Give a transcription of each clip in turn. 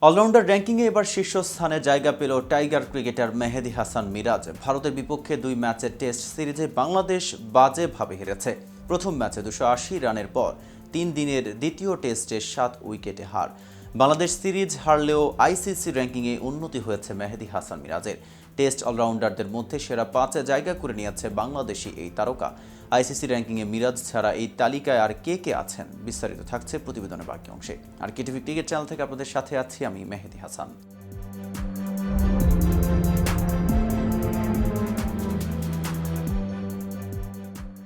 Allrounder র্যাঙ্কিংয়ে এবার শীর্ষস্থানে জায়গা পেল টাইগার ক্রিকেটার মেহেদী হাসান মিরাজ। ভারতের বিপক্ষে 2 ম্যাচের টেস্ট সিরিজে বাংলাদেশ বাজেভাবে হেরেছে। প্রথম ম্যাচে 280 রানের পর 3 দিনের দ্বিতীয় টেস্টে 7 উইকেটে হার। বাংলাদেশ সিরিজ হারলেও আইসিসি র্যাঙ্কিংয়ে উন্নতি হয়েছে মেহেদী হাসান মিরাজের। টেস্ট অলরাউন্ডারদের মধ্যে সেরা 5-এ জায়গা করে নিয়েছে বাংলাদেশি এই তারকা। আইসিসি র্যাঙ্কিংয়ে মিরাজ ছাড়া এই তালিকায় আর কে কে আছেন, বিস্তারিত থাকছে প্রতিবেদনের বাকি অংশে। আর কেটিভি ক্রিকেট চ্যানেল থেকে আপনাদের সাথে আছি আমি মেহেদী হাসান।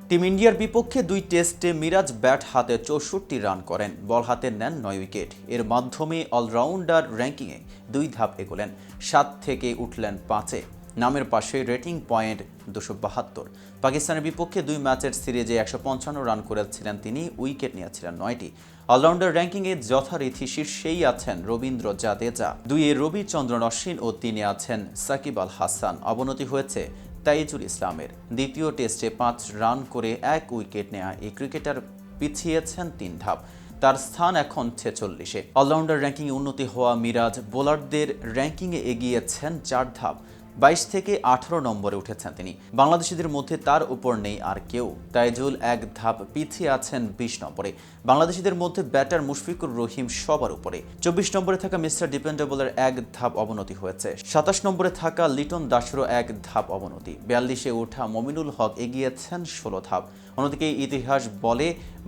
টিম ইন্ডিয়ার বিপক্ষে 2 টেস্টে মিরাজ ব্যাট হাতে 64 রান করেন, বল হাতে নেন 9 উইকেট। এর মাধ্যমে অলরাউন্ডার র্যাঙ্কিংয়ে 2 ধাপ এগোলেন, 7 থেকে উঠলেন 5-এ। নামের পাশে রেটিং পয়েন্ট 272। পাকিস্তানের বিপক্ষে 2 ম্যাচের সিরিজে 155 রান করেছিলেন তিনি, উইকেট নিয়েছিলেন 9টি। অলরাউন্ডার র্যাঙ্কিংয়ে যথারীতি শীর্ষেই আছেন রবীন্দ্র জাদেজা, 2-এ রবিচন্দ্রন অশ্বিন ও 3-এ আছেন সাকিব আল হাসান। অবনতি হয়েছে তাইজুল ইসলামের। দ্বিতীয় টেস্টে 5 রান করে 1 উইকেট নেয়া এই ক্রিকেটার পিছিয়েছেন 3 ধাপ। তার স্থান এখন 46-এ। অলরাউন্ডার র্যাঙ্কিংয়ে উন্নতি হওয়া মিরাজ বোলারদের র্যাঙ্কিংয়ে এগিয়েছেন 4 ধাপ, 22 থেকে 18 নম্বরে উঠেছেন তিনি। বাংলাদেশিদের মধ্যে তার উপর নেই আর কেউ। তাইজুল 1 ধাপ পিছিয়ে আছেন 20 নম্বরে। বাংলাদেশিদের মধ্যে ব্যাটার মুশফিকুর রহিম সবার উপরে। 24 নম্বরে থাকা মিস্টার ডিপেন্ডেবলের 1 ধাপ অবনতি হয়েছে। 27 নম্বরে থাকা লিটন দাসেরও 1 ধাপ অবনতি। 42-এ ওঠা মমিনুল হক এগিয়েছেন 16 ধাপ। অন্যদিকে ইতিহাস বলে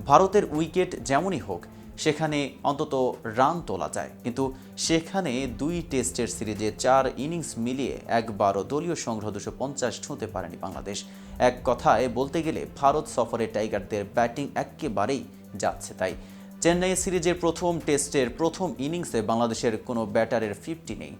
ভারতের উইকেট যেমনই হোক সেখানে অন্তত রান তোলা যায়, কিন্তু সেখানে 2 টেস্টের সিরিজে 4 ইনিংস মিলিয়ে একবারও দলীয় সংগ্রহ 250 ছুঁতে পারেনি বাংলাদেশ। এক কথায় বলতে গেলে ভারত সফরে টাইগারদের ব্যাটিং একেবারেই যাচ্ছে তাই। চেন্নাই সিরিজের প্রথম টেস্টের প্রথম ইনিংসে বাংলাদেশের কোনো ব্যাটারের 50 নেই।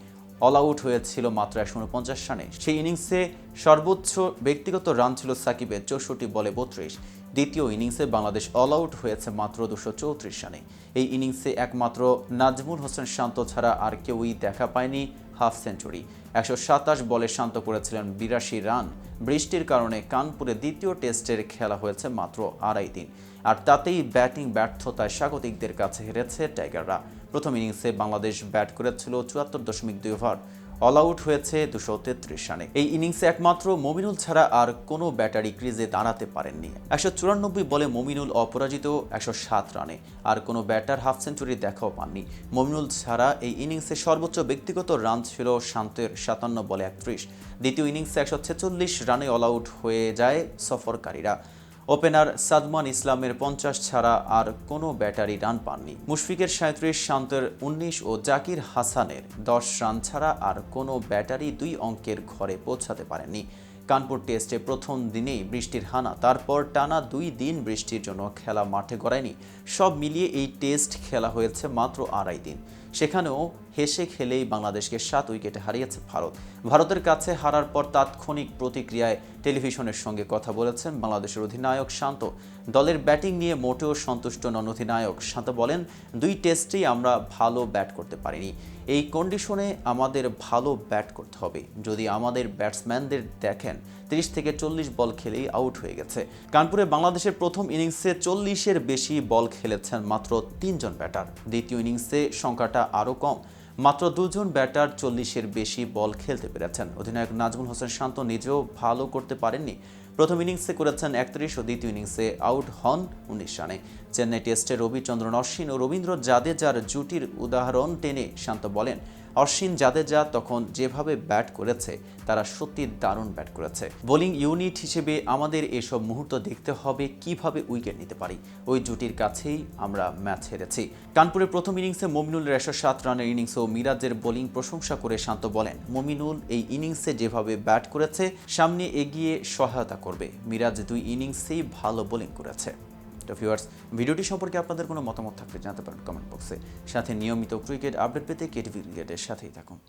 অল আউট হয়েছিল মাত্র 149 রানে। সেই ইনিংসে সর্বোচ্চ ব্যক্তিগত রান ছিল সাকিবের 64 বলে 32। দ্বিতীয় ইনিংসে বাংলাদেশ অল আউট হয়েছে মাত্র 234 রানে। এই ইনিংসে একমাত্র নাজমুল হোসেন শান্ত ছাড়া আর কেউই দেখা পায়নি হাফ সেঞ্চুরি। 127 বলে শান্ত করেছিলেন 82 রান। বৃষ্টির কারণে কানপুরে দ্বিতীয় টেস্টের খেলা হয়েছে মাত্র 2.5 দিন, আর তাতেই ব্যাটিং ব্যর্থতায় স্বাগতিকদের কাছে হেরেছে টাইগাররা। প্রথম ইনিংসে বাংলাদেশ ব্যাট করেছিল 74.2 ওভার, অল আউট হয়েছে 233 রানে। এই ইনিংসে একমাত্র মমিনুল ছাড়া আর কোনো ব্যাটারি ক্রিজে দাঁড়াতে পারেননি। 194 বলে মমিনুল অপরাজিত 107 রানে, আর কোনো ব্যাটার হাফ সেঞ্চুরি দেখাও পাননি। মমিনুল ছাড়া এই ইনিংসে সর্বোচ্চ ব্যক্তিগত রান ছিল শান্তের 57 বলে 31। দ্বিতীয় ইনিংসে 146 রানে অল আউট হয়ে যায় সফরকারীরা। ওপেনার সাদমান ইসলামের 50 ছাড়া আর কোনো ব্যাটারি রান পাননি। মুশফিকের 37, শান্তের 19 ও জাকির হাসানের 10 রান ছাড়া আর কোনো ব্যাটারি 2 অঙ্কের ঘরে পৌঁছাতে পারেননি। কানপুর টেস্টে প্রথম দিনেই বৃষ্টির হানা, তারপর টানা 2 দিন বৃষ্টির জন্য খেলা মাঠে গড়ায়নি। সব মিলিয়ে এই টেস্ট খেলা হয়েছে মাত্র 2.5 দিন। সেখানেও হেসে খেলেই বাংলাদেশকে 7 উইকেটে হারিয়েছে ভারত। ভারতের কাছে হারার পর তাৎক্ষণিক প্রতিক্রিয়ায় টেলিভিশনের সঙ্গে কথা বলেছেন বাংলাদেশের অধিনায়ক শান্ত। দলের ব্যাটিং নিয়ে মোটেও সন্তুষ্ট নন অধিনায়ক শান্ত। বলেন, 2 টেস্টেই আমরা ভালো ব্যাট করতে পারিনি। এই কন্ডিশনে আমাদের ভালো ব্যাট করতে হবে। যদি আমাদের ব্যাটসম্যানদের দেখেন, 30 থেকে 40 বল খেলেই আউট হয়ে গেছে। কানপুরে বাংলাদেশের প্রথম ইনিংসে 40-এর বেশি বল খেলেছেন মাত্র 3 জন ব্যাটার। দ্বিতীয় ইনিংসে সংখ্যাটা আরও কম, মাত্র 2 জন ব্যাটার 40-এর বেশি বল খেলতে পেরেছেন। অধিনায়ক নাজমুল হোসেন শান্ত নিজেও ভালো করতে পারেননি। প্রথম ইনিংসে করেছেন 31 ও দ্বিতীয় ইনিংসে আউট হন 19 রানে। চেন্নাই টেস্টে রবিচন্দ্রন অশ্বিন ও রবীন্দ্র জাদেজার জুটির উদাহরণ টেনে শান্ত বলেন, অশ্বিন জাদেজা তখন যেভাবে ব্যাট করেছে তারা সত্যি দারুণ ব্যাট করেছে। বোলিং ইউনিট হিসেবে আমাদের এসব মুহূর্ত দেখতে হবে কিভাবে উইকেট নিতে পারি। ওই জুটির কাছেই আমরা ম্যাচ হেরেছি। কানপুরের প্রথম ইনিংসে মমিনুলের 107 রানের ইনিংস ও মিরাজের বোলিং প্রশংসা করে শান্ত বলেন, মমিনুল এই ইনিংসে যেভাবে ব্যাট করেছে সামনে এগিয়ে সহায়তা করবে। মিরাজ 2 ইনিংসেই ভালো বোলিং করেছে। তো ভিউয়ার্স, ভিডিওটি সম্পর্কে আপনাদের কোনো মতামত থাকলে জানাতে পারেন কমেন্ট বক্সে। সাথে নিয়মিত ক্রিকেট আপডেট পেতে কেটিভি ক্রিকেটের সাথেই থাকুন।